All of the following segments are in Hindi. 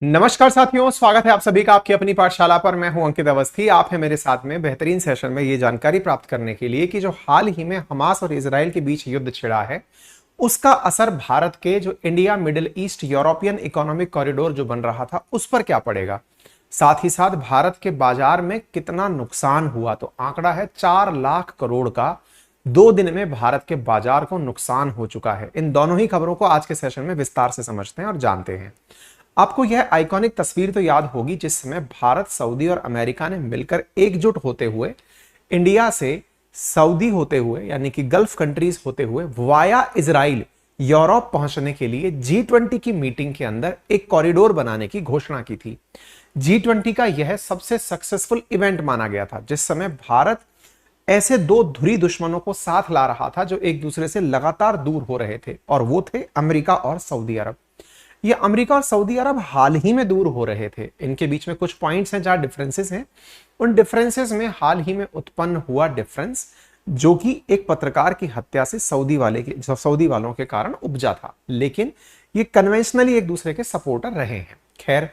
नमस्कार साथियों, स्वागत है आप सभी का आपकी अपनी पाठशाला पर। मैं हूं अंकित अवस्थी। आप हैं मेरे साथ में बेहतरीन सेशन में ये जानकारी प्राप्त करने के लिए कि जो हाल ही में हमास और इजराइल के बीच युद्ध छिड़ा है उसका असर भारत के जो India middle east European economic corridor जो बन रहा था उस पर क्या पड़ेगा, साथ ही साथ भारत के बाजार में कितना नुकसान हुआ। तो आंकड़ा है 4 लाख करोड़ का 2 दिन में भारत के बाजार को नुकसान हो चुका है। इन दोनों ही खबरों को आज के सेशन में विस्तार से समझते हैं और जानते हैं। आपको यह आइकॉनिक तस्वीर तो याद होगी जिस समय भारत, सऊदी और अमेरिका ने मिलकर एकजुट होते हुए इंडिया से सऊदी होते हुए यानी कि गल्फ कंट्रीज होते हुए वाया इजराइल यूरोप पहुंचने के लिए G20 की मीटिंग के अंदर एक कॉरिडोर बनाने की घोषणा की थी। G20 का यह सबसे सक्सेसफुल इवेंट माना गया था जिस समय भारत ऐसे दो धुरी दुश्मनों को साथ ला रहा था जो एक दूसरे से लगातार दूर हो रहे थे, और वो थे अमेरिका और सऊदी अरब। ये अमेरिका और सऊदी अरब हाल ही में दूर हो रहे थे। इनके बीच में कुछ पॉइंट्स हैं जहां डिफरेंसेस हैं। उन डिफरेंसेस में हाल ही में उत्पन्न हुआ डिफरेंस जो कि एक पत्रकार की हत्या से सऊदी वालों के कारण उपजा था, लेकिन ये कन्वेंशनली एक दूसरे के सपोर्टर रहे हैं। खैर,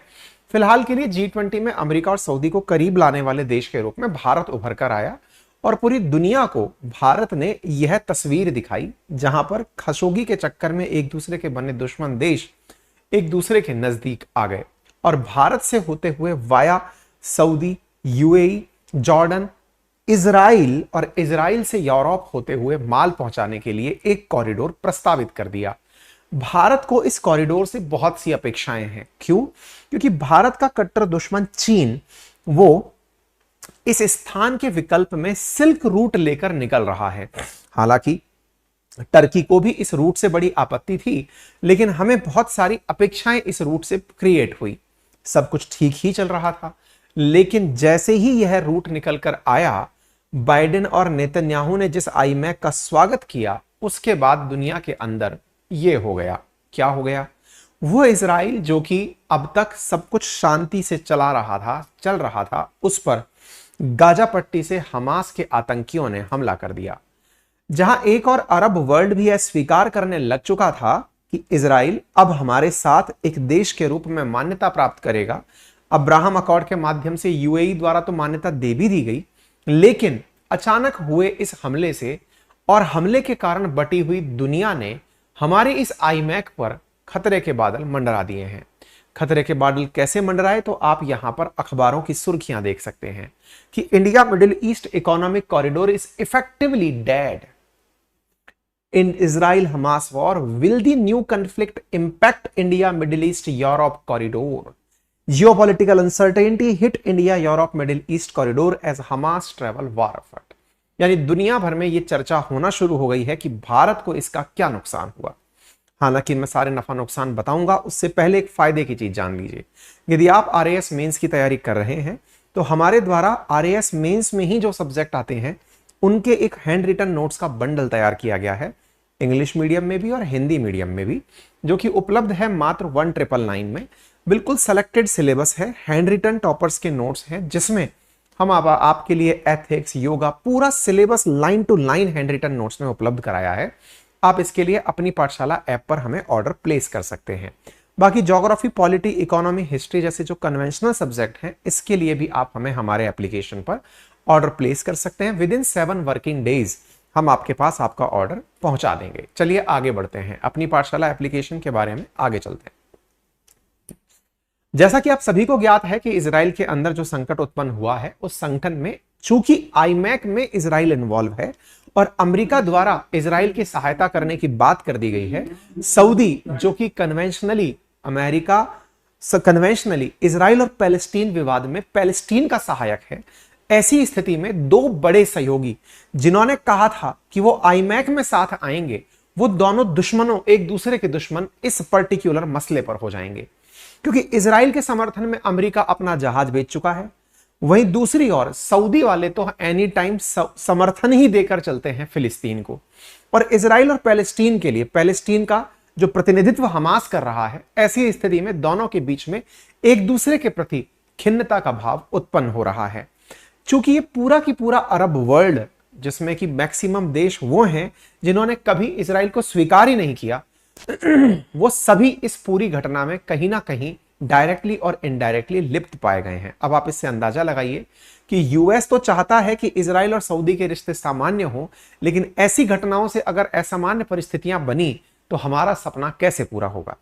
फिलहाल के लिए G20 में अमेरिका और सऊदी को करीब लाने वाले देश के रूप में भारत उभर कर आया और पूरी दुनिया को भारत ने यह तस्वीर दिखाई जहां पर खशोगी के चक्कर में एक दूसरे के बने दुश्मन देश एक दूसरे के नजदीक आ गए और भारत से होते हुए via Saudi, UAE, Jordan, Israel और इजराइल से यूरोप होते हुए माल पहुंचाने के लिए एक कॉरिडोर प्रस्तावित कर दिया। भारत को इस कॉरिडोर से बहुत सी अपेक्षाएं हैं। क्यों? क्योंकि भारत का कट्टर दुश्मन चीन वो इस स्थान के विकल्प में सिल्क रूट लेकर निकल रहा है। हालांकि टर्की को भी इस रूट से बड़ी आपत्ति थी, लेकिन हमें बहुत सारी अपेक्षाएं इस रूट से क्रिएट हुई। सब कुछ ठीक ही चल रहा था, लेकिन जैसे ही यह रूट निकल कर आया, बाइडेन और नेतन्याहू ने जिस आईमैक का स्वागत किया उसके बाद दुनिया के अंदर यह हो गया। क्या हो गया? वो इजराइल जो कि अब तक सब कुछ शांति से चल रहा था, उस पर गाजा पट्टी से हमास के आतंकियों ने हमला कर दिया। जहां एक और अरब वर्ल्ड भी यह स्वीकार करने लग चुका था कि इजराइल अब हमारे साथ एक देश के रूप में मान्यता प्राप्त करेगा। अब्राहम अकॉर्ड के माध्यम से यूएई द्वारा तो मान्यता दे भी दी गई, लेकिन अचानक हुए इस हमले से और हमले के कारण बटी हुई दुनिया ने हमारे इस आईमैक पर खतरे के बादल मंडरा दिए हैं। खतरे के बादल कैसे मंडराए? तो आप यहां पर अखबारों की सुर्खियां देख सकते हैं कि India middle east economic corridor is effectively dead in Israel Hamas war. Will the new conflict impact India Middle East Europe corridor? Geopolitical uncertainty hit India Europe Middle East corridor as Hamas travel war effort. यानी दुनिया भर में यह चर्चा होना शुरू हो गई है कि भारत को इसका क्या नुकसान हुआ। हालांकि मैं सारे नफा नुकसान बताऊंगा, उससे पहले एक फायदे की चीज जान लीजिए। यदि आप RAS मेंस की तैयारी कर रहे हैं तो हमारे द्वारा RAS मेंस में ही जो सब्जेक्ट आते हैं उनके एक हैंड रिटन नोट्स का बंडल तैयार किया गया है, इंग्लिश मीडियम में भी और हिंदी मीडियम में भी, जो कि उपलब्ध है मात्र 1999 में। बिल्कुल सेलेक्टेड सिलेबस है, हैंड रिटन टॉपर्स के नोट्स हैं, जिसमें हम आपके लिए एथिक्स, योगा, पूरा syllabus line to line hand written notes में उपलब्ध कराया है। आप इसके लिए अपनी पाठशाला ऐप पर हमें ऑर्डर प्लेस कर सकते हैं। बाकी ज्योग्राफी, पॉलिटी, इकोनॉमी, हिस्ट्री जैसे जो कन्वेंशनल सब्जेक्ट हैं, इसके लिए भी आप हमें हमारे एप्लीकेशन पर ऑर्डर प्लेस कर सकते हैं। विद इन 7 वर्किंग डेज हम आपके पास आपका ऑर्डर पहुंचा देंगे। चलिए आगे बढ़ते हैं, अपनी पाठशाला एप्लीकेशन के बारे में आगे चलते हैं। जैसा कि आप सभी को ज्ञात है कि इजराइल के अंदर जो संकट उत्पन्न हुआ है, उस संगठन में चूंकि आईमैक में इजराइल इन्वॉल्व है और अमेरिका द्वारा इजराइल की सहायता करने की बात कर दी गई है, सऊदी जो कि कन्वेंशनली इजराइल और पैलेस्टीन विवाद में पैलेस्टीन का सहायक है, ऐसी स्थिति में दो बड़े सहयोगी जिन्होंने कहा था कि वो आईमैक में साथ आएंगे, वो दोनों दुश्मनों, एक दूसरे के दुश्मन इस पर्टिकुलर मसले पर हो जाएंगे। क्योंकि इजराइल के समर्थन में अमेरिका अपना जहाज बेच चुका है, वहीं दूसरी ओर सऊदी वाले तो एनी टाइम समर्थन ही देकर चलते हैं फिलिस्तीन को। और इजराइल और पैलेस्टीन के लिए पैलेस्टीन का जो प्रतिनिधित्व हमास कर रहा है, ऐसी स्थिति में दोनों के बीच में एक दूसरे के प्रति खिन्नता का भाव उत्पन्न हो रहा है। चूंकि ये पूरा की पूरा अरब वर्ल्ड, जिसमें कि मैक्सिमम देश वो हैं जिन्होंने कभी इजराइल को स्वीकार ही नहीं किया, वो सभी इस पूरी घटना में कहीं ना कहीं डायरेक्टली और इनडायरेक्टली लिप्त पाए गए हैं। अब आप इससे अंदाजा लगाइए कि यूएस तो चाहता है कि इजराइल और सऊदी के रिश्ते सामान्य हो, लेकिन ऐसी घटनाओं से अगर असामान्य परिस्थितियां बनी तो हमारा सपना कैसे पूरा होगा।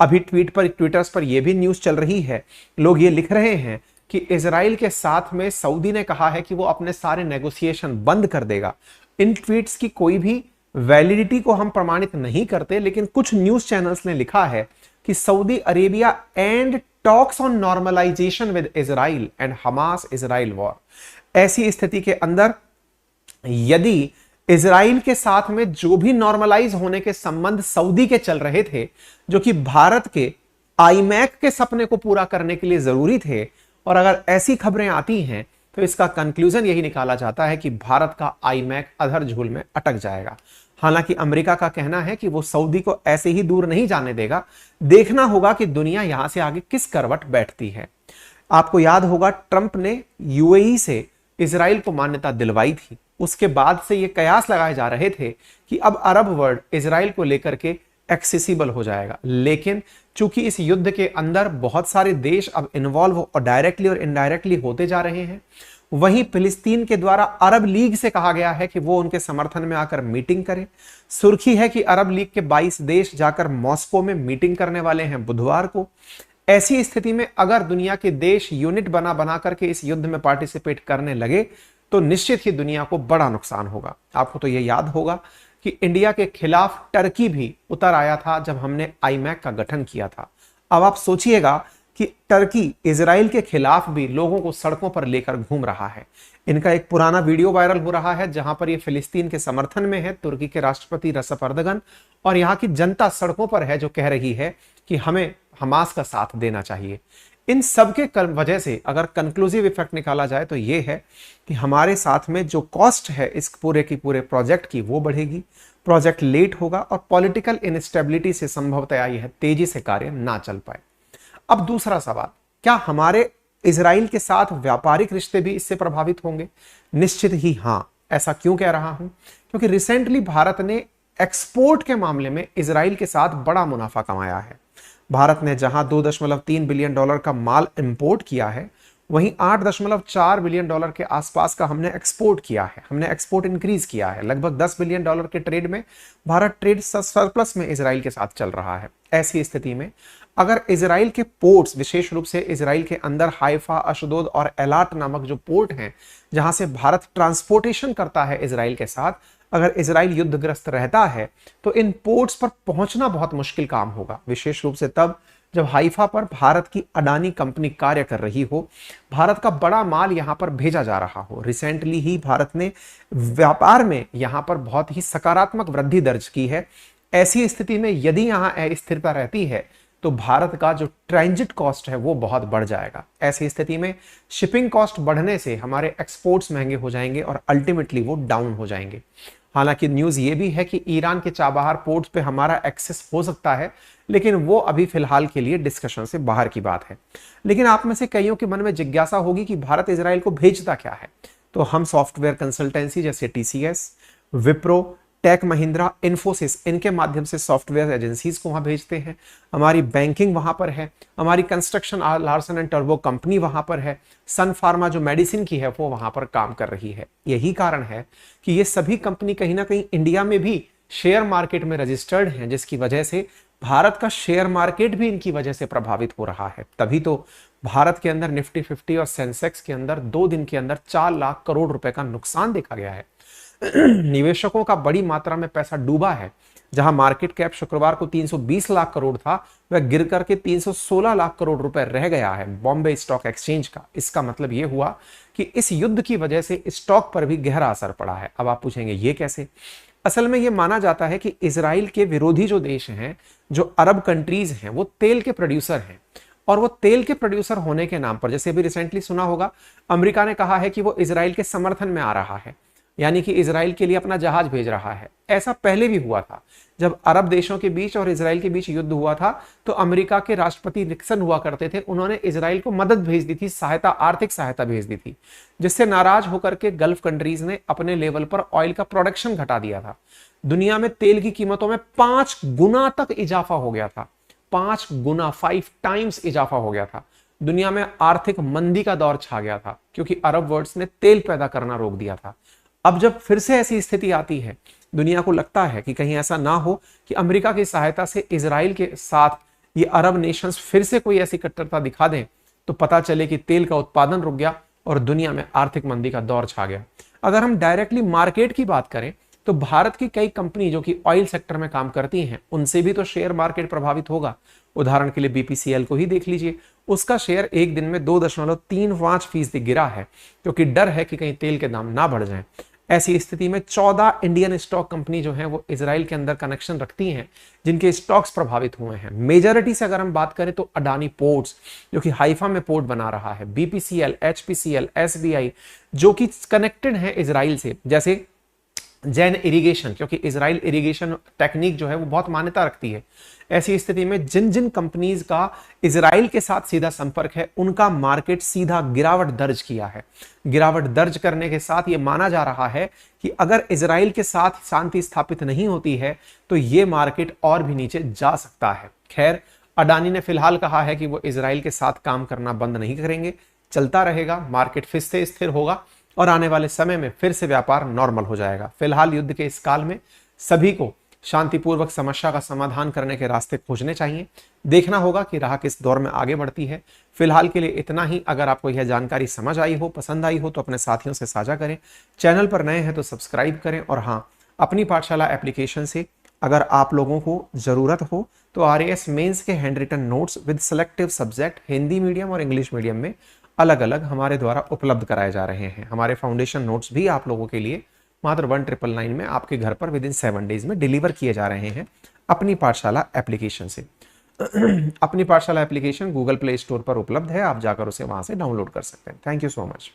अभी ट्विटर्स पर यह भी न्यूज चल रही है, लोग ये लिख रहे हैं कि इजराइल के साथ में सऊदी ने कहा है कि वो अपने सारे नेगोशिएशन बंद कर देगा। इन ट्वीट्स की कोई भी वैलिडिटी को हम प्रमाणित नहीं करते, लेकिन कुछ न्यूज चैनल्स ने लिखा है कि Saudi Arabia and talks on normalization with Israel and Hamas Israel war. ऐसी स्थिति के अंदर यदि इजराइल के साथ में जो भी नॉर्मलाइज होने के संबंध सऊदी के चल रहे थे, जो कि भारत के आईमैक के सपने को पूरा करने के लिए जरूरी थे, और अगर ऐसी खबरें आती हैं तो इसका कंक्लूजन यही निकाला जाता है कि भारत का आईमैक अधर झूल में अटक जाएगा। हालांकि अमेरिका का कहना है कि वो सऊदी को ऐसे ही दूर नहीं जाने देगा, देखना होगा कि दुनिया यहां से आगे किस करवट बैठती है। आपको याद होगा ट्रंप ने यूएई से इजराइल को मान्यता दिलवाई थी, उसके बाद से ये कयास लगाए जा रहे थे कि अब अरब वर्ल्ड इजराइल को लेकर के एक्सेसिबल हो जाएगा। लेकिन चूंकि इस युद्ध के अंदर बहुत सारे देश अब इन्वॉल्व और डायरेक्टली और इनडायरेक्टली होते जा रहे हैं, वहीं फिलिस्तीन के द्वारा अरब लीग से कहा गया है कि वो उनके समर्थन में आकर मीटिंग करें। सुर्खी है कि अरब लीग के 22 देश जाकर मॉस्को में मीटिंग करने वाले हैं बुधवार को। ऐसी स्थिति में अगर दुनिया के देश यूनिट बना करके इस युद्ध में पार्टिसिपेट करने लगे तो निश्चित ही दुनिया को बड़ा नुकसान होगा। आपको तो यह याद होगा कि इंडिया के खिलाफ टर्की भी उतर आया था जब हमने आईमैक का गठन किया था। अब आप सोचिएगा कि टर्की इजराइल के खिलाफ भी लोगों को सड़कों पर लेकर घूम रहा है। इनका एक पुराना वीडियो वायरल हो रहा है जहां पर ये फिलिस्तीन के समर्थन में है, तुर्की के राष्ट्रपति रसप अर्दगन, और यहाँ की जनता सड़कों पर है जो कह रही है कि हमें हमास का साथ देना चाहिए। इन सब के वजह से अगर कंक्लूसिव इफेक्ट निकाला जाए तो यह है कि हमारे साथ में जो कॉस्ट है इस पूरे की पूरे प्रोजेक्ट की वो बढ़ेगी, प्रोजेक्ट लेट होगा और पॉलिटिकल इनस्टेबिलिटी से संभवतः यह तेजी से कार्य ना चल पाए। अब दूसरा सवाल, क्या हमारे इजराइल के साथ व्यापारिक रिश्ते भी इससे प्रभावित होंगे? निश्चित ही हां। ऐसा क्यों कह रहा हूं? क्योंकि रिसेंटली भारत ने एक्सपोर्ट के मामले में इजराइल के साथ बड़ा मुनाफा कमाया है। भारत ने जहां $2.3 बिलियन का माल इंपोर्ट किया है, वहीं $8.4 बिलियन के आसपास का हमने एक्सपोर्ट किया है। हमने एक्सपोर्ट इंक्रीज किया है। लगभग $10 बिलियन के ट्रेड में भारत ट्रेड सरप्लस में इजराइल के साथ चल रहा है। ऐसी स्थिति में अगर इजराइल के पोर्ट्स, विशेष रूप से इजराइल के अंदर हाइफा, अशदोद और एलाट नामक जो पोर्ट हैं जहां से भारत ट्रांसपोर्टेशन करता है इजराइल के साथ, अगर इजराइल युद्धग्रस्त रहता है तो इन पोर्ट्स पर पहुंचना बहुत मुश्किल काम होगा। विशेष रूप से तब जब हाइफा पर भारत की अडानी कंपनी कार्य कर रही हो, भारत का बड़ा माल यहां पर भेजा जा रहा हो। रिसेंटली ही भारत ने व्यापार में यहां पर बहुत ही सकारात्मक वृद्धि दर्ज की है। ऐसी स्थिति में यदि यहां अस्थिरता रहती है तो भारत का जो ट्रांजिट कॉस्ट है वो बहुत बढ़ जाएगा। ऐसी स्थिति में शिपिंग कॉस्ट बढ़ने से हमारे एक्सपोर्ट्स महंगे हो जाएंगे और अल्टीमेटली वो डाउन हो जाएंगे। हालांकि न्यूज ये भी है कि ईरान के चाबहार पोर्ट्स पे हमारा एक्सेस हो सकता है, लेकिन वो अभी फिलहाल के लिए डिस्कशन से बाहर की बात है। लेकिन आप में से कईयों के मन में जिज्ञासा होगी कि भारत इजराइल को भेजता क्या है। तो हम सॉफ्टवेयर कंसल्टेंसी जैसे टीसीएस, विप्रो, टेक महिंद्रा, इन्फोसिस, इनके माध्यम से सॉफ्टवेयर एजेंसीज को वहां भेजते हैं। हमारी बैंकिंग वहां पर है, हमारी construction Larsen and turbo company वहां पर है, सन फार्मा जो मेडिसिन की है वो वहां पर काम कर रही है। यही कारण है कि ये सभी कंपनी कहीं ना कहीं इंडिया में भी शेयर मार्केट में रजिस्टर्ड हैं, जिसकी वजह से भारत का शेयर मार्केट भी इनकी वजह से प्रभावित हो रहा है। तभी तो भारत के अंदर निफ्टी 50 और सेंसेक्स के अंदर 2 दिन के अंदर 4 लाख करोड़ रुपए का नुकसान देखा गया है। निवेशकों का बड़ी मात्रा में पैसा डूबा है। जहां मार्केट कैप शुक्रवार को 320 लाख करोड़ था, वह गिर करके 316 लाख करोड़ रुपए रह गया है बॉम्बे स्टॉक एक्सचेंज का। इसका मतलब यह हुआ कि इस युद्ध की वजह से स्टॉक पर भी गहरा असर पड़ा है। अब आप पूछेंगे ये कैसे? असल में यह माना जाता है कि इजराइल के विरोधी जो देश हैं, जो अरब कंट्रीज हैं, वो तेल के प्रोड्यूसर हैं, और वो तेल के प्रोड्यूसर होने के नाम पर, जैसे अभी रिसेंटली सुना होगा, अमेरिका ने कहा है कि वो इजराइल के समर्थन में आ रहा है, यानी कि इजराइल के लिए अपना जहाज भेज रहा है। ऐसा पहले भी हुआ था। जब अरब देशों के बीच और इजराइल के बीच युद्ध हुआ था तो अमेरिका के राष्ट्रपति निक्सन हुआ करते थे, उन्होंने इजराइल को मदद भेज दी थी, सहायता, आर्थिक सहायता भेज दी थी, जिससे नाराज होकर के गल्फ कंट्रीज ने अपने लेवल पर ऑयल का प्रोडक्शन घटा दिया था। दुनिया में तेल की कीमतों में 5 गुना तक इजाफा हो गया था। 5 गुना 5 टाइम्स इजाफा हो गया था। दुनिया में आर्थिक मंदी का दौर छा गया था क्योंकि अरब वर्ल्ड्स ने तेल पैदा करना रोक दिया था। अब जब फिर से ऐसी स्थिति आती है, दुनिया को लगता है कि कहीं ऐसा ना हो कि अमेरिका की सहायता से इजराइल के साथ ये अरब नेशंस फिर से कोई ऐसी कट्टरता दिखा दें, तो पता चले कि तेल का उत्पादन रुक गया और दुनिया में आर्थिक मंदी का दौर छा गया। अगर हम डायरेक्टली मार्केट की बात करें तो भारत की कई कंपनी जो कि ऑयल सेक्टर में काम करती हैं, उनसे भी तो शेयर मार्केट प्रभावित होगा। उदाहरण के लिए बीपीसीएल को ही देख लीजिए, उसका शेयर एक दिन में 2.35% गिरा है क्योंकि डर है कि कहीं तेल के दाम ना बढ़ जाएं। ऐसी स्थिति में 14 इंडियन स्टॉक कंपनी जो हैं वो इजराइल के अंदर कनेक्शन रखती हैं, जिनके स्टॉक्स प्रभावित हुए हैं। मेजॉरिटी से अगर हम बात करें तो अडानी पोर्ट्स जो कि हाइफा में पोर्ट बना रहा है, बीपीसीएल, एचपीसीएल, एसबीआई जो कि कनेक्टेड है इजराइल से, जैसे जैन इरिगेशन, क्योंकि इजराइल इरिगेशन टेक्निक जो है वो बहुत मान्यता रखती है। ऐसी स्थिति में जिन जिन कंपनीज का इजराइल के साथ सीधा संपर्क है, उनका मार्केट सीधा गिरावट दर्ज किया है। गिरावट दर्ज करने के साथ ये माना जा रहा है कि अगर इजराइल के साथ शांति स्थापित नहीं होती है तो ये मार्केट और भी नीचे जा सकता है। खैर, अडानी ने फिलहाल कहा है कि वो इजराइल के साथ काम करना बंद नहीं करेंगे, चलता रहेगा, मार्केट फिर से स्थिर होगा और आने वाले समय में फिर से व्यापार नॉर्मल हो जाएगा। फिलहाल युद्ध के इस काल में सभी को शांतिपूर्वक समस्या का समाधान करने के रास्ते खोजने चाहिए। देखना होगा कि राह किस दौर में आगे बढ़ती है। फिलहाल के लिए इतना ही। अगर आपको यह जानकारी समझ आई हो, पसंद आई हो तो अपने साथियों से साझा करें। चैनल पर नए हैं तो सब्सक्राइब करें। और हाँ, अपनी पाठशाला एप्लीकेशन से अगर आप लोगों को जरूरत हो तो आरएएस मेंस के hand written notes with selective subject Hindi medium और इंग्लिश मीडियम में अलग अलग हमारे द्वारा उपलब्ध कराए जा रहे हैं। हमारे फाउंडेशन नोट्स भी आप लोगों के लिए मात्र 1999 में आपके घर पर विद इन 7 डेज में डिलीवर किए जा रहे हैं अपनी पाठशाला एप्लीकेशन से। अपनी पाठशाला एप्लीकेशन गूगल प्ले स्टोर पर उपलब्ध है, आप जाकर उसे वहां से डाउनलोड कर सकते हैं। Thank you so much.